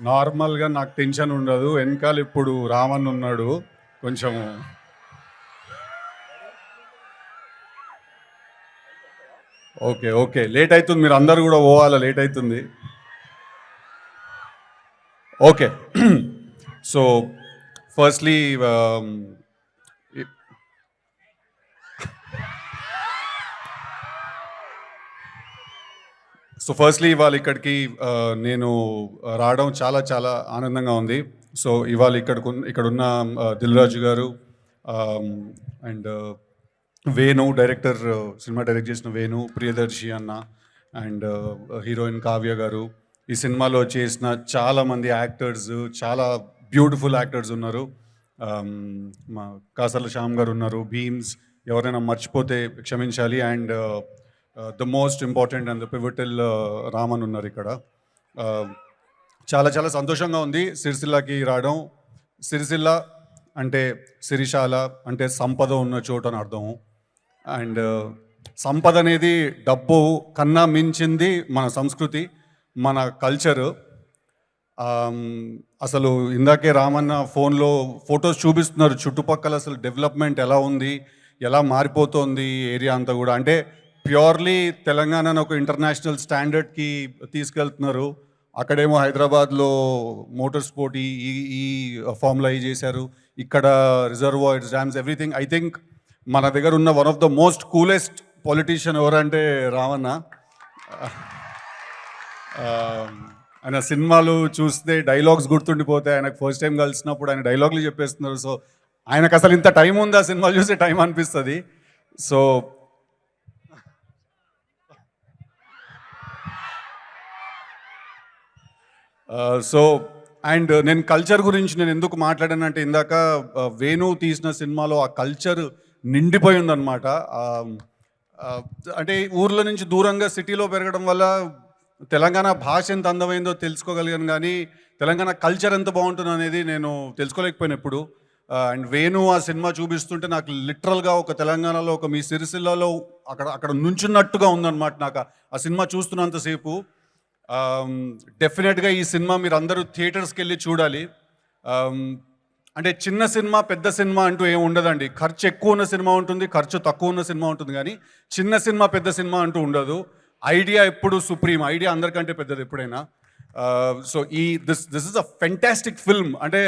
నార్మల్గా నాకు టెన్షన్ ఉండదు. వెనకాల ఇప్పుడు రామన్ ఉన్నాడు కొంచెం. ఓకే ఓకే, లేట్ అవుతుంది, మీరు అందరు కూడా పోవాలా, లేట్ అవుతుంది. ఓకే. సో ఫస్ట్లీ ఇవాళ ఇక్కడికి నేను రావడం చాలా చాలా ఆనందంగా ఉంది. సో ఇవాళ ఇక్కడున్న దిల్ రాజు గారు and Venu director, cinema direct చేసిన వేణు, ప్రియదర్శి అన్న అండ్ హీరోయిన్ కావ్య గారు, ఈ సినిమాలో చేసిన చాలామంది యాక్టర్స్, చాలా బ్యూటిఫుల్ యాక్టర్స్ ఉన్నారు. మా కాసర్ల శ్యామ్ గారు ఉన్నారు, భీమ్స్, ఎవరైనా మర్చిపోతే క్షమించాలి. And the most important and the pivotal Raman ఉన్నారు ఇక్కడ. చాలా చాలా సంతోషంగా ఉంది సిరిసిల్లకి రావడం. సిరిసిల్ల అంటే సిరిశాల అంటే సంపద ఉన్న చోటు అని అర్థం. అండ్ సంపద అనేది డబ్బు కన్నా మించింది మన సంస్కృతి, మన కల్చరు. అసలు ఇందాకే రామన్న ఫోన్లో ఫొటోస్ చూపిస్తున్నారు, చుట్టుపక్కల అసలు డెవలప్మెంట్ ఎలా ఉంది, ఎలా మారిపోతుంది ఏరియా అంతా కూడా. అంటే ప్యూర్లీ తెలంగాణను ఒక ఇంటర్నేషనల్ స్టాండర్డ్కి తీసుకెళ్తున్నారు. అక్కడేమో హైదరాబాద్లో మోటార్ స్పోర్ట్ ఈ ఫార్ములా చేశారు, ఇక్కడ reservoirs, dams, everything. I think మన దగ్గర ఉన్న one of the most coolest politician ఎవరంటే రామన్న. ఆయన సినిమాలు చూస్తే డైలాగ్స్ గుర్తుండిపోతాయి. ఆయనకు ఫస్ట్ టైం కలిసినప్పుడు ఆయన డైలాగులు చెప్పేస్తున్నారు. సో ఆయనకు అసలు ఇంత టైం ఉందా సినిమాలు చూసే టైం అనిపిస్తుంది. సో అండ్ నేను కల్చర్ గురించి నేను ఎందుకు మాట్లాడానంటే, ఇందాక వేణు తీసిన సినిమాలో ఆ కల్చర్ నిండిపోయి ఉందన్నమాట. అంటే ఊర్ల నుంచి దూరంగా సిటీలో పెరగడం వల్ల తెలంగాణ భాష ఎంత అందమైందో తెలుసుకోగలిగాను, కానీ తెలంగాణ కల్చర్ ఎంత బాగుంటుందో అనేది నేను తెలుసుకోలేకపోయాను ఎప్పుడు. అండ్ వేణు ఆ సినిమా చూపిస్తుంటే నాకు లిటరల్గా ఒక తెలంగాణలో, ఒక మీ సిరిసిల్లలో అక్కడ నుంచున్నట్టుగా ఉందన్నమాట నాకు ఆ సినిమా చూస్తున్నంతసేపు. డెఫినెట్గా ఈ సినిమా మీరు అందరూ థియేటర్స్కి వెళ్ళి చూడాలి. అంటే చిన్న సినిమా పెద్ద సినిమా అంటూ ఏమి ఉండదండి. ఖర్చు ఎక్కువ ఉన్న సినిమా ఉంటుంది, ఖర్చు తక్కువ ఉన్న సినిమా ఉంటుంది, కానీ చిన్న సినిమా పెద్ద సినిమా అంటూ ఉండదు. ఐడియా ఎప్పుడు సుప్రీం, ఐడియా అందరికంటే పెద్దది ఎప్పుడైనా. So this is a fantastic film. అంటే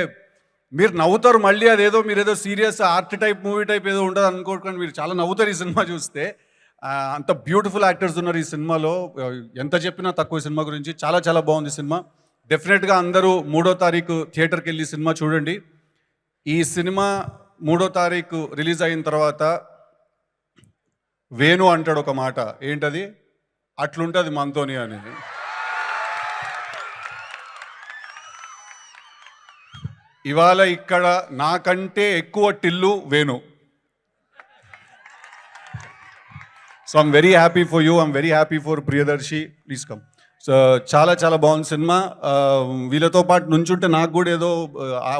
మీరు నవ్వుతారు, మళ్ళీ అదేదో మీరేదో serious art type movie type ఏదో ఉంటుంది అనుకోకుండా మీరు చాలా నవ్వుతారు ఈ సినిమా చూస్తే. అంత బ్యూటిఫుల్ యాక్టర్స్ ఉన్నారు ఈ సినిమాలో. ఎంత చెప్పినా తక్కువ సినిమా గురించి. చాలా చాలా బాగుంది సినిమా. డెఫినెట్గా అందరూ 3వ తారీఖు థియేటర్కి వెళ్ళి సినిమా చూడండి. ఈ సినిమా 3వ తారీఖు రిలీజ్ అయిన తర్వాత వేణు అంటాడు ఒక మాట, ఏంటది, అట్లుంటుంది మనతోని అని. ఇవాళ ఇక్కడ నాకంటే ఎక్కువ Tillu Venu. So I'm very happy for you, I'm very happy for Priyadarshi, please come. So చాలా చాలా బాగుంది సినిమా. వీళ్ళతో పాటు నుంచుంటే నాకు కూడా ఏదో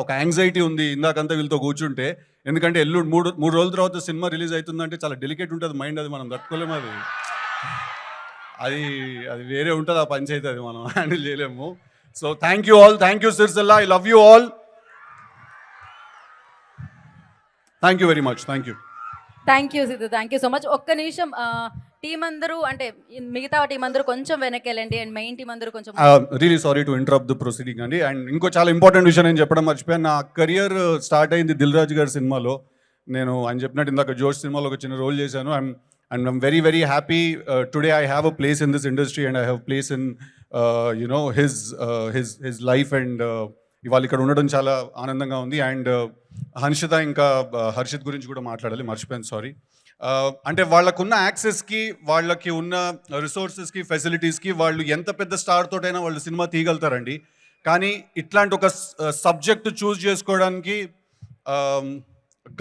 ఒక యాంగ్జైటీ ఉంది ఇందాకంతా వీళ్ళతో కూర్చుంటే. ఎందుకంటే మూడు రోజుల తర్వాత సినిమా రిలీజ్ అవుతుందంటే చాలా డెలికేట్ ఉంటుంది మైండ్, అది మనం తట్టుకోలేము. అది వేరే ఉంటుంది ఆ పంచాయతీ, అది మనం హ్యాండిల్ చేయలేము. So thank you all, thank you Sircilla, I love you all, thank you very much, thank you. Thank you Siddhu, thank you so much. ఒక్క నిమిషం, టీం అందరూ అంటే మిగతా టీం అందరూ కొంచెం వెనక్కి వెళ్ళండి అండ్ మెయిన్ టీం అందరూ కొంచెం. Really sorry to interrupt the proceeding అండి. అండ్ ఇంకో చాలా ఇంపార్టెంట్ విషయం నేను చెప్పడం మర్చిపోయాను. నా కెరియర్ స్టార్ట్ అయింది దిల్ రాజు గారి సినిమాలో. నేను ఆయన చెప్పినట్టు ఇందాక జోష్ సినిమాలో ఒక చిన్న రోల్ చేశాను. I'm very very happy. Today I have a place in this industry and I have a place in his life, and ఇవాళ ఇక్కడ ఉండడం చాలా ఆనందంగా ఉంది. అండ్ హన్షిత ఇంకా హర్షిత్ గురించి కూడా మాట్లాడాలి, మర్చిపోయాను, సారీ. అంటే వాళ్ళకున్న యాక్సెస్కి, వాళ్ళకి ఉన్న రిసోర్సెస్కి, ఫెసిలిటీస్కి వాళ్ళు ఎంత పెద్ద స్టార్ తోటైనా వాళ్ళు సినిమా తీయగలుగుతారండి. కానీ ఇట్లాంటి ఒక సబ్జెక్ట్ చూస్ చేసుకోవడానికి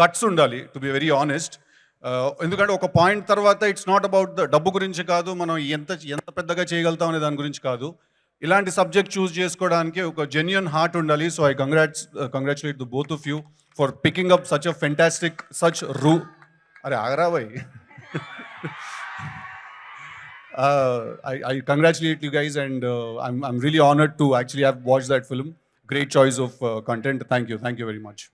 గట్స్ ఉండాలి, టు బి వెరీ ఆనెస్ట్. ఎందుకంటే ఒక పాయింట్ తర్వాత ఇట్స్ నాట్ అబౌట్ ద డబ్బు గురించి కాదు, మనం ఎంత పెద్దగా చేయగలుగుతాం అనే దాని గురించి కాదు. ఇలాంటి సబ్జెక్ట్ చూస్ చేసుకోవడానికి ఒక జెన్యున్ హార్ట్ ఉండాలి. So I congratulate the both of you for picking up such a fantastic, such అరే ఆగరా భాయ్. I congratulate you guys, and I'm really honored to actually have watched that film. Great choice of content. Thank you very much.